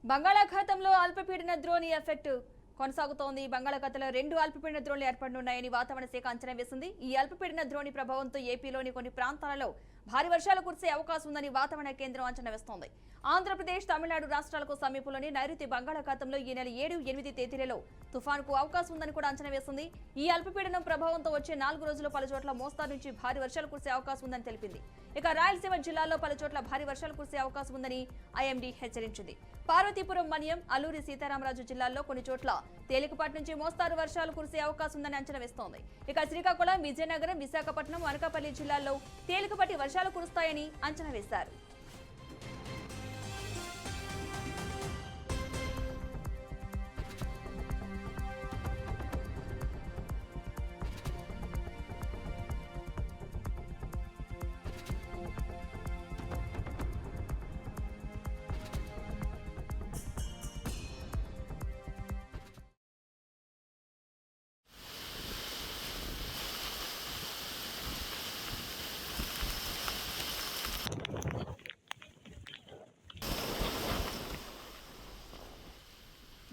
బంగాళాఖాతంలో అల్పపీడన ద్రోణి ఎఫెక్ట్ కొనసాగుతోంది. బంగాళాఖాతంలో 2 అల్పపీడన ద్రోణులు ఏర్పడనున్నాయని వాతావరణ శాఖ అంచనా వేసింది. ఈ అల్పపీడన ద్రోణి ప్రభావంతో ఏపీలోని కొన్ని ప్రాంతాలలో భారీ వర్షాలు కురిసే అవకాశం ఉందని వాతావరణ కేంద్రం అంచనా వేస్తోంది. ఆంధ్రప్రదేశ్, తమిళనాడు రాష్ట్రాలకు సమీపంలోని నైరుతి బంగాళాఖాతంలో ఈ నెల 7, 8 తేదీలలో తుఫానుకు అవకాశం ఉందని కూడా అంచనా వేసింది. ఈ అల్పపీడనం ప్రభావంతో వచ్చే 4 రోజులు పలుచోట్ల మోస్తారు నుంచి భారీ వర్షాలు కురిసే అవకాశం ఉందని తెలిపింది. ఇక రాయలసీమ జిల్లాలో పలుచోట్ల భారీ వర్షాలు కురిసే అవకాశం ఉందని ఐఎండీ హెచ్చరించింది. పార్వతీపురం, మన్యం, అల్లూరి సీతారామరాజు జిల్లాల్లో కొన్ని చోట్ల తేలికపాటి నుంచి మోస్తారు వర్షాలు కురిసే అవకాశం ఉందని అంచనా వేస్తోంది. ఇక శ్రీకాకుళం, విజయనగరం, విశాఖపట్నం, అనకాపల్లి జిల్లాల్లో తేలికపాటి వర్షాలు కురుస్తాయని అంచనా వేశారు.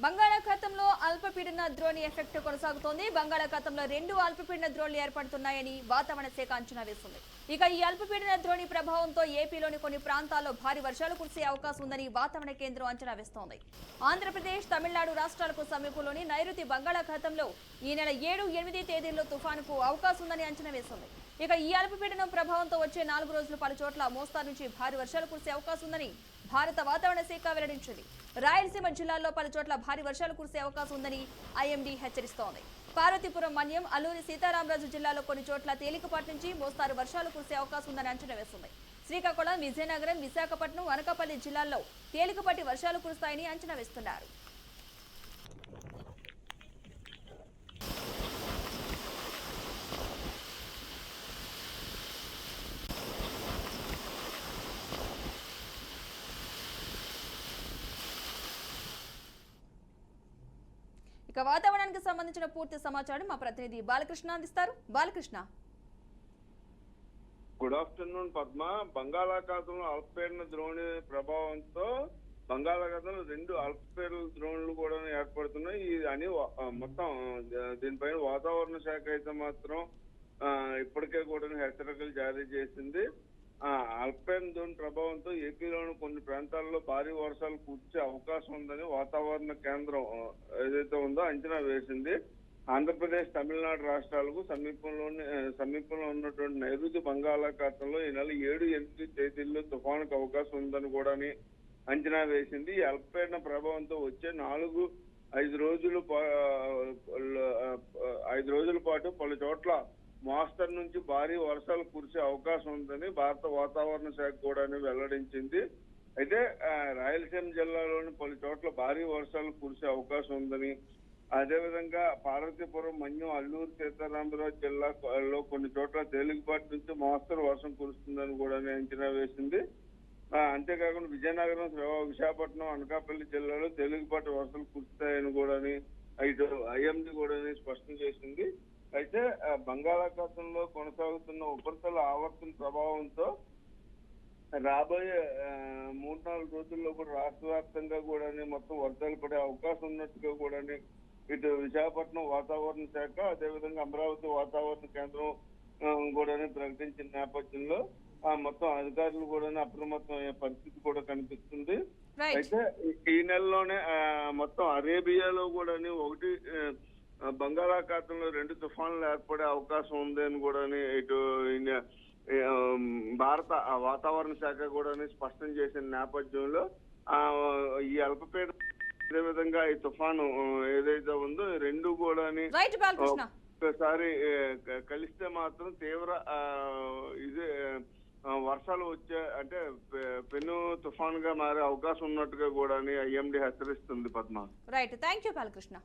బంగాళాఖాతంలో అల్పపీడన ద్రోణి ఎఫెక్ట్ కొనసాగుతోంది. బంగాళాఖాతంలో 2 అల్పపీడన ద్రోణులు ఏర్పడుతున్నాయని వాతావరణ శాఖ అంచనా వేస్తుంది. ఇక ఈ అల్పపీడన ద్రోణి ప్రభావంతో ఏపీలోని కొన్ని ప్రాంతాల్లో భారీ వర్షాలు కురిసే అవకాశం ఉందని వాతావరణ కేంద్రం అంచనా వేస్తోంది. ఆంధ్రప్రదేశ్, తమిళనాడు రాష్ట్రాలకు సమీపంలోని నైరుతి బంగాళాఖాతంలో ఈ నెల 7, 8 తేదీల్లో తుఫానుకు అవకాశం ఉందని అంచనా వేస్తుంది. ఇక ఈ అల్పపీడనం ప్రభావంతో వచ్చే 4 రోజులు పలుచోట్ల మోస్తారు నుంచి భారీ వర్షాలు కురిసే అవకాశం ఉందని భారత వాతావరణ శాఖ వెల్లడించింది. రాయలసీమ జిల్లాల్లో పలుచోట్ల భారీ వర్షాలు కురిసే అవకాశం ఉందని ఐఎండీ హెచ్చరిస్తోంది. పార్వతీపురం, మన్యం, అల్లూరి సీతారామరాజు జిల్లాలో కొన్ని చోట్ల తేలికపాటి నుంచి మోస్తారు వర్షాలు కురిసే అవకాశం ఉందని అంచనా వేస్తుంది. శ్రీకాకుళం, విజయనగరం, విశాఖపట్నం, అనకాపల్లి జిల్లాల్లో తేలికపాటి వర్షాలు కురుస్తాయని అంచనా వేస్తున్నారు. ఇక వాతావరణానికి సంబంధించిన పూర్తి సమాచారం మా ప్రతినిధి బాలకృష్ణ అందిస్తారు. Balakrishna, good afternoon Padma. బంగాళాఖాతంలో అల్పపీడన ద్రోణి ప్రభావంతో బంగాళాఖాతంలో 2 అల్పపీడన ద్రోణులు కూడా ఏర్పడుతున్నాయి అని మొత్తం దీనిపైన వాతావరణ శాఖ అయితే మాత్రం ఇప్పటికే కూడా హెచ్చరికలు జారీ చేసింది. అల్పపీడన ద్రోణి ప్రభావంతో ఏపీలోని కొన్ని ప్రాంతాల్లో భారీ వర్షాలు కురిసే అవకాశం ఉందని వాతావరణ కేంద్రం ఏదైతే ఉందో అంచనా వేసింది. ఆంధ్రప్రదేశ్, తమిళనాడు రాష్ట్రాలకు సమీపంలో ఉన్నటువంటి నైరుతి బంగాళాఖాతంలో ఈ నెల 7, 8 తేదీల్లో తుఫానుకు అవకాశం ఉందని కూడా అంచనా వేసింది. ఈ అల్పపీడన ప్రభావంతో వచ్చే 4, 5 రోజుల పాటు పలు చోట్ల మోస్తరు నుంచి భారీ వర్షాలు కురిసే అవకాశం ఉందని భారత వాతావరణ శాఖ కూడా వెల్లడించింది. అయితే రాయలసీమ జిల్లాలోని పలు చోట్ల భారీ వర్షాలు కురిసే అవకాశం ఉందని, అదేవిధంగా పార్వతీపురం, మన్యం, అల్లూరు సీతారామరాజు జిల్లాలో కొన్ని చోట్ల తేలికపాటి నుంచి మోస్తరు వర్షం కురుస్తుందని కూడా అంచనా వేసింది. అంతేకాకుండా విజయనగరం, విశాఖపట్నం, అనకాపల్లి జిల్లాలో తేలికపాటి వర్షాలు కురుస్తాయని కూడా ఇటు ఐఎండీ కూడా స్పష్టం చేసింది. అయితే బంగాళాఖాతంలో కొనసాగుతున్న ఉపరితల ఆవర్తన ప్రభావంతో రాబోయే 3-4 రోజుల్లో కూడా రాష్ట్ర వ్యాప్తంగా కూడా మొత్తం వర్షాలు పడే అవకాశం ఉన్నట్టుగా కూడా ఇటు విశాఖపట్నం వాతావరణ శాఖ, అదేవిధంగా అమరావతి వాతావరణ కేంద్రం కూడా ప్రకటించిన నేపథ్యంలో మొత్తం అధికారులు కూడా అప్రమత్తం అయ్యే పరిస్థితి కూడా కనిపిస్తుంది. అయితే ఈ నెలలోనే మొత్తం అరేబియాలో కూడా ఒకటి బంగాళాఖాతంలో 2 తుఫాన్లు ఏర్పడే అవకాశం ఉంది అని కూడా ఇటు భారత వాతావరణ శాఖ కూడా స్పష్టం చేసిన నేపథ్యంలో ఈ అల్పపీడనం అదేవిధంగా ఈ తుఫాను ఏదైతే ఉందో 2 కూడా ఒకసారి కలిస్తే మాత్రం తీవ్ర వర్షాలు వచ్చే అంటే పెను తుఫాన్ గా మారే అవకాశం ఉన్నట్టుగా కూడా ఐఎండీ హెచ్చరిస్తుంది Padma. Right, thank you Balakrishna.